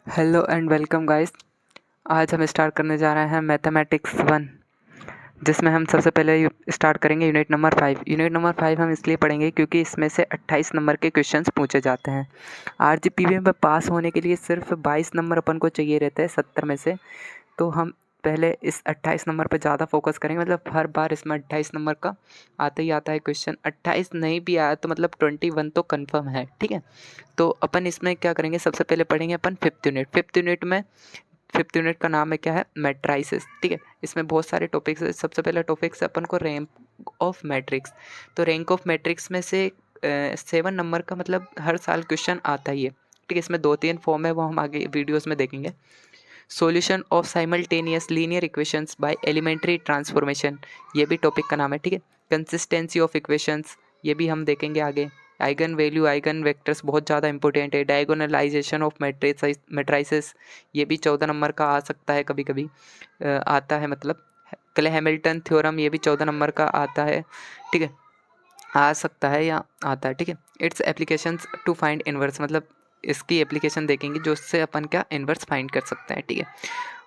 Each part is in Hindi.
Hello and welcome guys. आज हम स्टार्ट करने जा रहे हैं मैथमेटिक्स 1, जिसमें हम सबसे पहले स्टार्ट करेंगे यूनिट नंबर 5। यूनिट नंबर 5 हम इसलिए पढ़ेंगे क्योंकि इसमें से 28 नंबर के क्वेश्चंस पूछे जाते हैं। आरजीपीवी में पास होने के लिए सिर्फ 22 नंबर अपन को चाहिए रहते हैं 70 में से। तो हम पहले इस 28 नंबर पर ज़्यादा फोकस करेंगे। मतलब हर बार इसमें 28 नंबर का आता ही आता है क्वेश्चन। 28 नहीं भी आया तो मतलब 21 तो कन्फर्म है, ठीक है। तो अपन इसमें क्या करेंगे, सबसे पहले पढ़ेंगे अपन फिफ्थ यूनिट का नाम है क्या है, मैट्राइसिस, ठीक है। इसमें बहुत सारे टॉपिक्स है। सबसे पहला टॉपिक है अपन को रैंक ऑफ मैट्रिक्स। तो रैंक ऑफ मैट्रिक्स में से 7 नंबर का मतलब हर साल क्वेश्चन आता ही है, ठीक है। इसमें 2-3 फॉर्म है, वो हम आगे वीडियोस में देखेंगे। Solution of simultaneous linear equations by elementary transformation, ये भी टॉपिक का नाम है, ठीक है। कंसिस्टेंसी ऑफ इक्वेशंस, ये भी हम देखेंगे आगे। आइगन वैल्यू, आइगन वेक्टर्स बहुत ज़्यादा इंपॉर्टेंट है। डायगोनलाइजेशन ऑफ मैट्रिसेस, ये भी 14 नंबर का आ सकता है, कभी कभी आता है। मतलब क्ले हैमिल्टन थ्योरम, ये भी 14 नंबर का आता है, ठीक है, आ सकता है या आता है, ठीक है। It's applications to find inverse, मतलब इसकी एप्लीकेशन देखेंगे जो उससे अपन क्या इनवर्स फाइंड कर सकते हैं, ठीक है।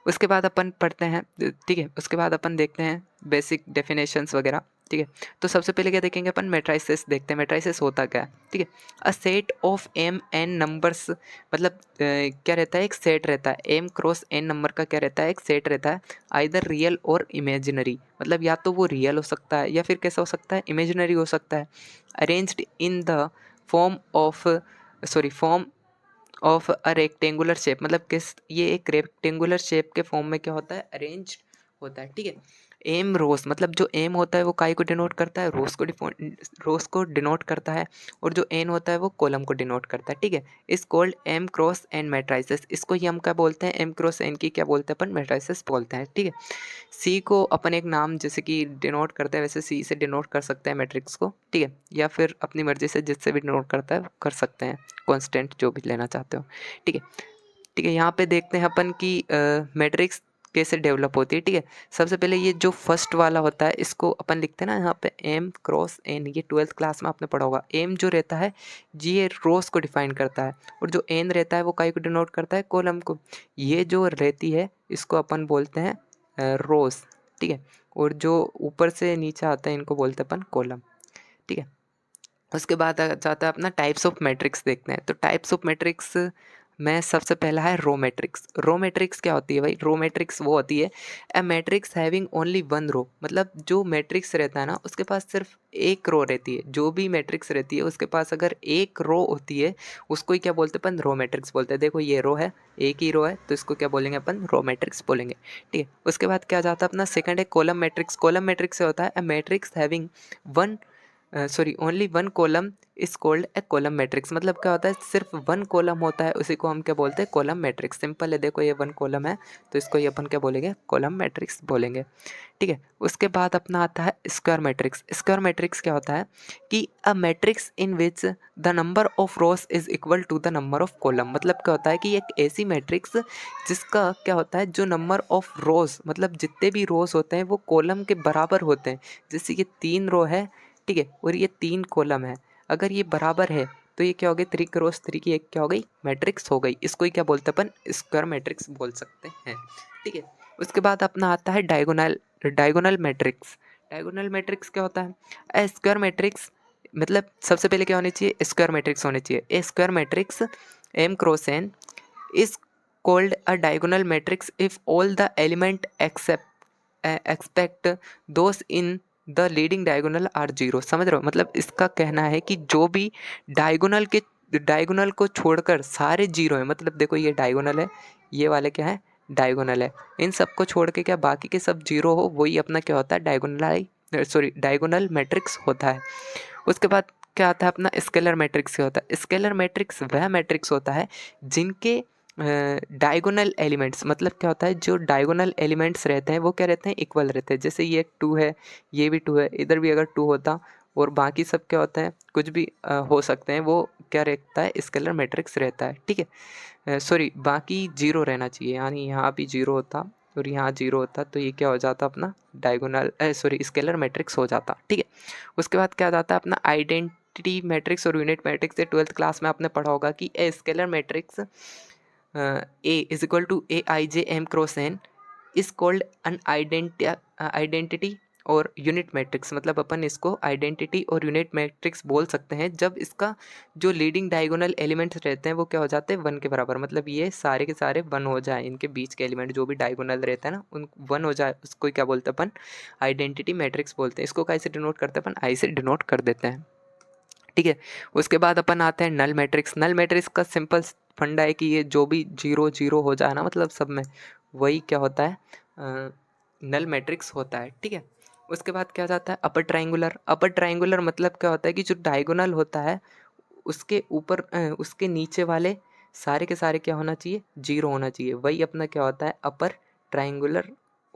उसके बाद अपन पढ़ते हैं, ठीक है। उसके बाद अपन देखते हैं बेसिक डेफिनेशंस वगैरह, ठीक है। तो सबसे पहले क्या देखेंगे अपन, मैट्रिसेस देखते हैं। मैट्रिसेस होता क्या है, ठीक है। A set of M N numbers, मतलब क्या रहता है, एक सेट रहता है। एम क्रॉस एन नंबर का क्या रहता है, एक सेट रहता है। आइदर रियल और इमेजिनरी, मतलब या तो वो रियल हो सकता है या फिर कैसा हो सकता है, इमेजिनरी हो सकता है। Arranged in the form of form of a rectangular shape, मतलब किस, ये एक रेक्टेंगुलर शेप के फॉर्म में क्या होता है, अरेंज होता है, ठीक है। एम रोस, मतलब जो एम होता है वो काय को डिनोट करता है, रोस को डिनोट करता है। और जो एन होता है वो कॉलम को डिनोट करता है, ठीक है। Is called M cross N matrices, इसको ही हम क्या बोलते हैं, एम क्रॉस एन की क्या बोलते हैं अपन, मैट्रिसेस बोलते हैं, ठीक है। सी को अपन एक नाम जैसे कि डिनोट करते हैं, वैसे सी से डिनोट कर सकते हैं मैट्रिक्स को, ठीक है। या फिर अपनी मर्जी से जिससे भी डिनोट करता है कर सकते हैं, कांस्टेंट जो भी लेना चाहते हो, ठीक है। ठीक है, यहाँ पे देखते हैं अपन की मैट्रिक्स कैसे डेवलप होती है, ठीक है। सबसे पहले ये जो फर्स्ट वाला होता है इसको अपन लिखते हैं ना यहाँ पे, एम क्रॉस एन, ये 12th क्लास में आपने पढ़ा होगा। एम जो रहता है ये रोस को डिफाइन करता है, और जो एन रहता है वो काय को डिनोट करता है, कॉलम को। ये जो रहती है इसको अपन बोलते हैं रोस, ठीक है। और जो ऊपर से नीचे आता है इनको बोलते हैं अपन कॉलम, ठीक है। उसके बाद आ जाता है अपना टाइप्स ऑफ मैट्रिक्स देखते हैं। तो टाइप्स ऑफ मैट्रिक्स में सबसे पहला है रो मैट्रिक्स। रो मैट्रिक्स क्या होती है भाई, रो मैट्रिक्स वो होती है a matrix having only one row, मतलब जो मैट्रिक्स रहता है ना उसके पास सिर्फ एक रो रहती है। जो भी मैट्रिक्स रहती है उसके पास अगर एक रो होती है उसको ही क्या बोलते हैं अपन, रो मैट्रिक्स बोलते हैं। देखो ये रो है, एक ही रो है, तो इसको क्या बोलेंगे अपन, रो मैट्रिक्स बोलेंगे, ठीक है। उसके बाद क्या जाता है अपना सेकंड है कॉलम मैट्रिक्स। कॉलम मैट्रिक्स से होता है a matrix having one only one column is called a column matrix, मतलब क्या होता है, सिर्फ वन कॉलम होता है उसी को हम क्या बोलते हैं, कॉलम मैट्रिक्स। सिंपल है, देखो ये वन कॉलम है तो इसको ये अपन क्या बोलेंगे, कॉलम मैट्रिक्स बोलेंगे, ठीक है। उसके बाद अपना आता है स्क्वायर मैट्रिक्स। स्क्वायर मैट्रिक्स क्या होता है कि a matrix in which the number of rows is equal to the number of column, मतलब क्या होता है कि एक ऐसी मैट्रिक्स जिसका क्या होता है, जो नंबर ऑफ रोज, मतलब जितने भी रोज होते हैं वो कॉलम के बराबर होते हैं। जैसे ये 3 रो है, ठीक है, और ये 3 कॉलम है, अगर ये बराबर है तो ये क्या हो गई, 3 क्रॉस 3 की एक क्या हो गई, मैट्रिक्स हो गई। इसको ही क्या बोलते हैं अपन, स्क्वायर मैट्रिक्स बोल सकते हैं, ठीक है। उसके बाद अपना आता है डायगोनल मैट्रिक्स। डायगोनल मैट्रिक्स क्या होता है, ए स्क्वायर मैट्रिक्स, मतलब सबसे पहले क्या होनी चाहिए, स्क्वायर मैट्रिक्स होनी चाहिए। A square matrix M cross N is called a diagonal matrix if all the element expect those in the leading diagonal are zero. समझ रहे हो, मतलब इसका कहना है कि जो भी डायगोनल को छोड़कर सारे जीरो है, मतलब देखो ये डायगोनल है, ये वाले क्या है, डायगोनल है, इन सबको छोड़ के क्या बाकी के सब जीरो हो, वही अपना क्या होता है, डायगोनल मैट्रिक्स होता है। उसके बाद क्या आता है अपना स्केलर मैट्रिक्स। क्या होता है स्केलर मैट्रिक्स, वह मैट्रिक्स होता है जिनके डायगोनल एलिमेंट्स, मतलब क्या होता है, जो डायगोनल एलिमेंट्स रहते हैं वो क्या रहते हैं, इक्वल रहते हैं। जैसे ये 2 है, ये भी 2 है, इधर भी अगर 2 होता और बाकी सब क्या होता है, कुछ भी हो सकते हैं, वो क्या रहता है, स्केलर मैट्रिक्स रहता है, ठीक है। बाकी जीरो रहना चाहिए, यानी यहाँ भी जीरो होता और यहाँ जीरो होता तो ये क्या हो जाता अपना डायगोनल स्केलर मैट्रिक्स हो जाता, ठीक है। उसके बाद क्या जाता है अपना आइडेंटिटी मैट्रिक्स और यूनिट मैट्रिक्स से 12th क्लास में आपने पढ़ा होगा कि a scalar matrix A is equal to A I J M cross N is called an identity और यूनिट मैट्रिक्स। मतलब अपन इसको आइडेंटिटी और यूनिट मैट्रिक्स बोल सकते हैं जब इसका जो लीडिंग डायगोनल एलिमेंट्स रहते हैं वो क्या हो जाते हैं, 1 के बराबर। मतलब ये सारे के सारे 1 हो जाए, इनके बीच के एलिमेंट जो भी डायगोनल रहता है ना उन 1 हो जाए, उसको क्या बोलते हैं अपन, आइडेंटिटी मैट्रिक्स बोलते हैं। इसको कैसे डिनोट करते हैं अपन, आई से डिनोट कर देते हैं, ठीक है। उसके बाद अपन आते हैं नल मैट्रिक्स। नल मैट्रिक्स का सिंपल फंडा है कि ये जो भी 0 0 हो जाए ना, मतलब सब में, वही क्या होता है, नल मैट्रिक्स होता है, ठीक है। उसके बाद क्या जाता है अपर ट्राइंगुलर। अपर ट्राइंगुलर मतलब क्या होता है कि जो डायगोनल होता है उसके ऊपर उसके नीचे वाले सारे के सारे क्या होना चाहिए, 0 होना चाहिए। वही अपना क्या होता है, अपर ट्राइंगुलर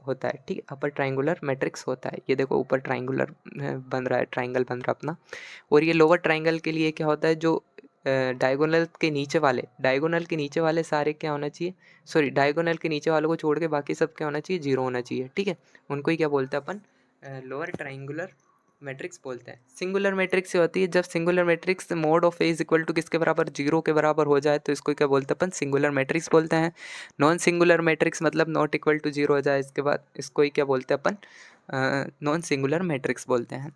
होता है, ठीक है। अपर ट्राइंगुलर मैट्रिक्स होता है। ये देखो ऊपर ट्राइंगुलर बन रहा है, ट्राइंगल बन रहा है अपना। और ये लोअर ट्राइंगल के लिए क्या होता है, जो डायगोनल के नीचे वाले सारे क्या होना चाहिए, सॉरी डायगोनल के नीचे वालों को छोड़ के बाकी सब क्या होना चाहिए, 0 होना चाहिए, ठीक है। उनको ही क्या बोलते हैं अपन, लोअर ट्राइंगुलर मैट्रिक्स बोलते हैं। सिंगुलर मैट्रिक्स ये होती है जब singular matrix mod of A is equal to किसके बराबर, 0 के बराबर हो जाए, तो इसको क्या बोलते हैं अपन, सिंगुलर मैट्रिक्स बोलते हैं। नॉन सिंगुलर मैट्रिक्स मतलब नॉट इक्वल टू 0 हो जाए, इसके बाद इसको ही क्या बोलते हैं अपन, नॉन सिंगुलर मैट्रिक्स बोलते हैं।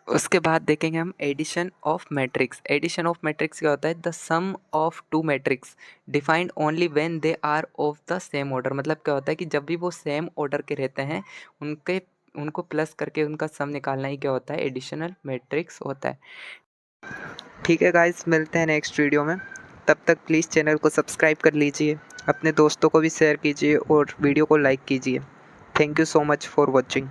उसके बाद देखेंगे हम addition of matrix. Addition of matrix क्या होता है, the sum of two matrix defined only when they are of the same order. मतलब क्या होता है कि जब भी वो सेम ऑर्डर के रहते हैं उनको प्लस करके उनका सम निकालना ही क्या होता है, एडिशनल मैट्रिक्स होता है। ठीक है गाइस, मिलते हैं नेक्स्ट वीडियो में। तब तक प्लीज़ चैनल को सब्सक्राइब कर लीजिए, अपने दोस्तों को भी शेयर कीजिए और वीडियो को लाइक कीजिए। Thank you so much for watching.